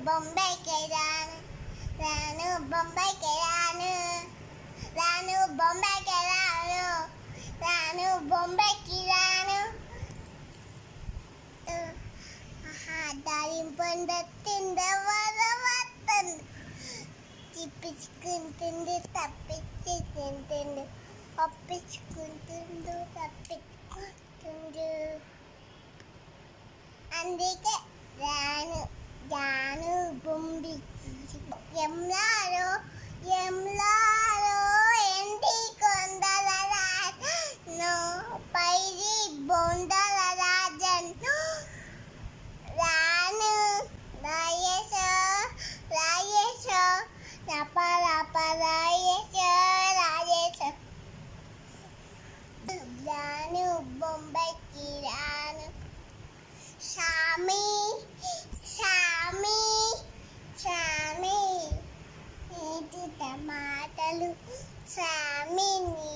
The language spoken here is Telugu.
బొంబాయికి రాను రాను బొంబాయికి రాను రాను బొంబాయికి రాను రాను బొంబాయికి రాను దారిం పొందొచ్చింది వరవత్తను చిప్పించుకుంటుంది తప్పించుకుంటుంది ఒప్పించుకుంటుండు తప్పించుకుంటుండు అందుకే రాను రాను బొంబికి ఎమ్లారో ఎమ్లారో ఎండి కొండల రాజను పైరి బొండల రాజను రాను రాయేశో రాయేశో రప రప రాయేశో రాయేశో రాను బొంబాయికి రాను సామి సామి సామి నీటి టమాటలు సామి నీ